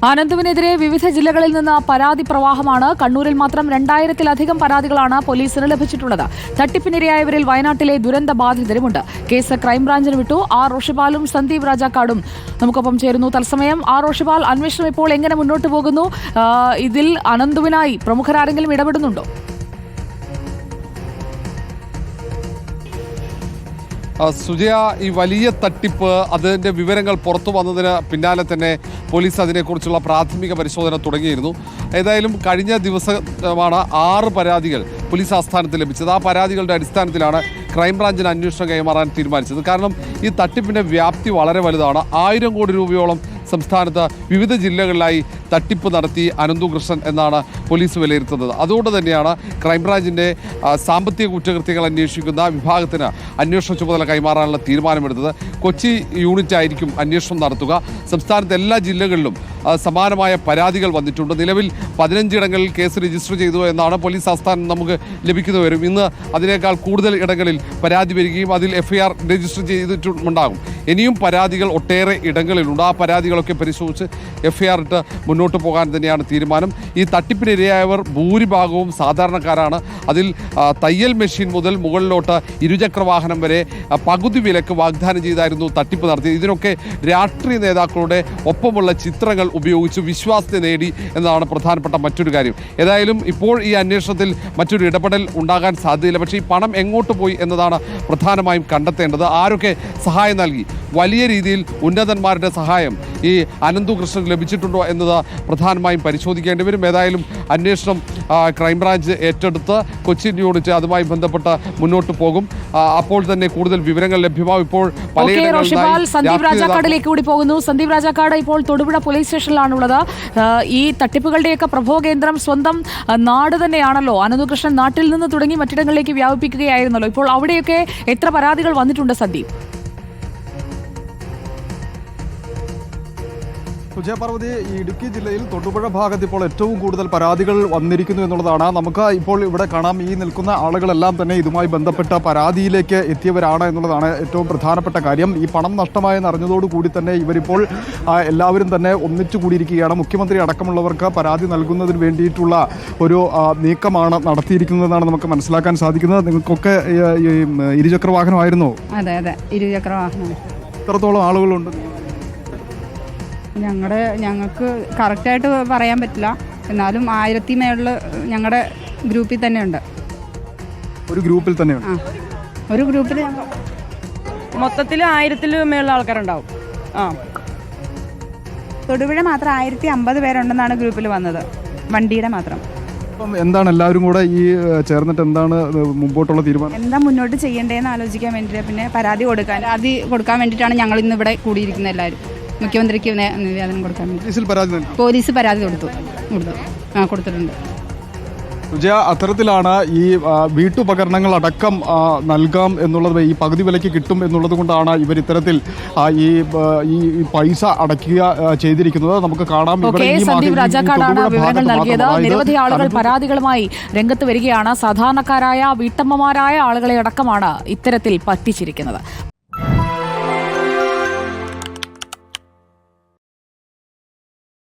ആനന്ദുവിനെതിരെ വിവിധ ജില്ലകളിൽ നിന്ന് പരാതി പ്രവാഹമാണ്. കണ്ണൂരിൽ മാത്രം 2000-ലധികം പരാതികളാണ് പോലീസിന് ലഭിച്ചിട്ടുള്ളത്. തട്ടിപ്പിനിരയായവരിൽ വയനാട്ടിലെ ദുരന്ത ബാധിതരുമുണ്ട്. കേസ് ക്രൈംബ്രാഞ്ചിന് വിട്ടു. ആർ റോഷിപാലും സന്ദീപ് രാജാക്കാടും നമുക്കൊപ്പം ചേരുന്നു തത്സമയം. ആർ റോഷിപാൽ, അന്വേഷണം ഇപ്പോൾ എങ്ങനെ മുന്നോട്ട് പോകുന്നു? ഇതിൽ അനന്തുവിനായി പ്രമുഖരാരെങ്കിലും ഇടപെടുന്നുണ്ടോ? സുജയ, ഈ വലിയ തട്ടിപ്പ് അതിൻ്റെ വിവരങ്ങൾ പുറത്തു വന്നതിന് പിന്നാലെ തന്നെ പോലീസ് അതിനെക്കുറിച്ചുള്ള പ്രാഥമിക പരിശോധന തുടങ്ങിയിരുന്നു. ഏതായാലും കഴിഞ്ഞ ദിവസമാണ് 6 പരാതികൾ പോലീസ് ആസ്ഥാനത്ത് ലഭിച്ചത്. ആ പരാതികളുടെ അടിസ്ഥാനത്തിലാണ് ക്രൈംബ്രാഞ്ചിന് അന്വേഷണം കൈമാറാൻ തീരുമാനിച്ചത്. കാരണം ഈ തട്ടിപ്പിൻ്റെ വ്യാപ്തി വളരെ വലുതാണ്. 1000 കോടി രൂപയോളം സംസ്ഥാനത്ത് വിവിധ ജില്ലകളിലായി തട്ടിപ്പ് നടത്തി അനന്തു കൃഷ്ണൻ എന്നാണ് പോലീസ് വിലയിരുത്തുന്നത്. അതുകൊണ്ട് തന്നെയാണ് ക്രൈംബ്രാഞ്ചിൻ്റെ സാമ്പത്തിക കുറ്റകൃത്യങ്ങൾ അന്വേഷിക്കുന്ന വിഭാഗത്തിന് അന്വേഷണ ചുമതല കൈമാറാനുള്ള തീരുമാനമെടുത്തത്. കൊച്ചി യൂണിറ്റ് ആയിരിക്കും അന്വേഷണം നടത്തുക. സംസ്ഥാനത്തെ എല്ലാ ജില്ലകളിലും സമാനമായ പരാതികൾ വന്നിട്ടുണ്ട്. നിലവിൽ 15 ഇടങ്ങളിൽ കേസ് രജിസ്റ്റർ ചെയ്തു എന്നാണ് പോലീസ് ആസ്ഥാനം നമുക്ക് ലഭിക്കുന്ന വരും. ഇന്ന് അതിനേക്കാൾ കൂടുതൽ ഇടങ്ങളിൽ പരാതി വരികയും അതിൽ FIR രജിസ്റ്റർ ചെയ്തിട്ടുണ്ടാകും. ഇനിയും പരാതികൾ ഒട്ടേറെ ഇടങ്ങളിലുണ്ട്. ആ പരാതികളൊക്കെ പരിശോധിച്ച് FIR ഇട്ട് മുന്നോട്ട് പോകാൻ തന്നെയാണ് തീരുമാനം. ഈ തട്ടിപ്പിനിരയായവർ ഭൂരിഭാഗവും സാധാരണക്കാരാണ്. അതിൽ തയ്യൽ മെഷീൻ മുതൽ മുകളിലോട്ട് ഇരുചക്രവാഹനം വരെ പകുതി വിലക്ക് വാഗ്ദാനം ചെയ്തായിരുന്നു തട്ടിപ്പ് നടത്തിയത്. ഇതിനൊക്കെ രാഷ്ട്രീയ നേതാക്കളുടെ ഒപ്പമുള്ള ചിത്രങ്ങൾ ഉപയോഗിച്ച് വിശ്വാസത്തെ നേടി എന്നതാണ് പ്രധാനപ്പെട്ട മറ്റൊരു കാര്യം. ഏതായാലും ഇപ്പോൾ ഈ അന്വേഷണത്തിൽ മറ്റൊരു ഇടപെടൽ ഉണ്ടാകാൻ സാധ്യതയില്ല. പക്ഷേ ഈ പണം എങ്ങോട്ട് പോയി എന്നതാണ് പ്രധാനമായും കണ്ടെത്തേണ്ടത്. ആരൊക്കെ സഹായം നൽകി? വലിയ രീതിയിൽ ഉന്നതന്മാരുടെ സഹായം ഈ അനന്തു കൃഷ്ണന് ലഭിച്ചിട്ടുണ്ടോ എന്നത് പ്രധാനമായും പരിശോധിക്കേണ്ടി വരും. ഏതായാലും അന്വേഷണം ക്രൈംബ്രാഞ്ച് ഏറ്റെടുത്ത് കൊച്ചിൻ യൂണിറ്റ് അതുമായി ബന്ധപ്പെട്ട് മുന്നോട്ട് പോകും. അപ്പോൾ തന്നെ കൂടുതൽ വിവരങ്ങൾ ലഭ്യമാവും. ഇപ്പോൾ സന്ദീപ് രാജാക്കാടിലേക്ക് കൂടി പോകുന്നു. സന്ദീപ് രാജാക്കാട് ഇപ്പോൾ തൊടുപുഴ പോലീസ് സ്റ്റേഷനിലാണുള്ളത്. ഈ തട്ടിപ്പുകളുടെയൊക്കെ പ്രഭവകേന്ദ്രം സ്വന്തം നാട് തന്നെയാണല്ലോ. അനന്തു കൃഷ്ണൻ നാട്ടിൽ നിന്ന് തുടങ്ങി മറ്റിടങ്ങളിലേക്ക് വ്യാപിപ്പിക്കുകയായിരുന്നല്ലോ. ഇപ്പോൾ അവിടെയൊക്കെ എത്ര പരാതികൾ വന്നിട്ടുണ്ട് സന്ദീപ്? സുജയപാർവതി, ഈ ഇടുക്കി ജില്ലയിൽ തൊടുപുഴ ഭാഗത്ത് ഇപ്പോൾ ഏറ്റവും കൂടുതൽ പരാതികൾ വന്നിരിക്കുന്നു എന്നുള്ളതാണ്. നമുക്ക് ഇപ്പോൾ ഇവിടെ കാണാം, ഈ നിൽക്കുന്ന ആളുകളെല്ലാം തന്നെ ഇതുമായി ബന്ധപ്പെട്ട പരാതിയിലേക്ക് എത്തിയവരാണ് എന്നുള്ളതാണ് ഏറ്റവും പ്രധാനപ്പെട്ട കാര്യം. ഈ പണം നഷ്ടമായെന്ന് അറിഞ്ഞതോടുകൂടി തന്നെ ഇവരിപ്പോൾ എല്ലാവരും തന്നെ ഒന്നിച്ചു കൂടിയിരിക്കുകയാണ്. മുഖ്യമന്ത്രി അടക്കമുള്ളവർക്ക് പരാതി നൽകുന്നതിന് വേണ്ടിയിട്ടുള്ള ഒരു നീക്കമാണ് നടത്തിയിരിക്കുന്നതെന്നാണ് നമുക്ക് മനസ്സിലാക്കാൻ സാധിക്കുന്നത്. നിങ്ങൾക്കൊക്കെ ഇരുചക്രവാഹനമായിരുന്നോ? അതെ അതെ, ഇരുചക്രവാഹനം. എത്രത്തോളം ആളുകളുണ്ട്? ഞങ്ങൾക്ക് കറക്റ്റായിട്ട് പറയാൻ പറ്റില്ല, എന്നാലും 1000 മേളിൽ ഞങ്ങളുടെ ഗ്രൂപ്പിൽ തന്നെയുണ്ട്. ഒരു ഗ്രൂപ്പിൽ തന്നെയുണ്ട്? ഒരു ഗ്രൂപ്പിൽ മൊത്തത്തിൽ 1000 മേളിൽ ആൾക്കാരുണ്ടാവും. തൊടുപുഴ മാത്രം 1050 പേരുണ്ടെന്നാണ് ഗ്രൂപ്പിൽ വന്നത്, വണ്ടിയുടെ മാത്രം. അപ്പം എന്താണ് എല്ലാവരും കൂടെ ഈ ചേർന്നിട്ട് എന്താണ് മുമ്പോട്ടുള്ള തീരുമാനം? എന്താ മുന്നോട്ട് ചെയ്യേണ്ടതെന്ന് ആലോചിക്കാൻ വേണ്ടിയിട്ട്, പിന്നെ പരാതി കൊടുക്കാൻ വേണ്ടിയിട്ടാണ് ഞങ്ങൾ ഇന്ന് ഇവിടെ കൂടിയിരിക്കുന്നത്. എല്ലാവരും മുഖ്യമന്ത്രിക്ക് നിവേദനം കൊടുക്കാൻ വേണ്ടി പോലീസ് പരാതി കൊടുത്തിട്ടുണ്ട്. സുജയ, അത്തരത്തിലാണ് ഈ വീട്ടുപകരണങ്ങൾ അടക്കം നൽകാം എന്നുള്ളത്, ഈ പകുതി വിലയ്ക്ക് കിട്ടും എന്നുള്ളത് കൊണ്ടാണ് ഇവർ ഇത്തരത്തിൽ ഈ പൈസ അടയ്ക്കുക ചെയ്തിരിക്കുന്നത്. നമുക്ക് കാണാം. സന്ദീപ് രാജാക്കാടാണ് വിവരങ്ങൾ നൽകിയത്. നിരവധി ആളുകൾ പരാതികളുമായി രംഗത്ത് വരികയാണ്. സാധാരണക്കാരായ വീട്ടമ്മമാരായ ആളുകളെ അടക്കമാണ് ഇത്തരത്തിൽ പറ്റിച്ചിരിക്കുന്നത്.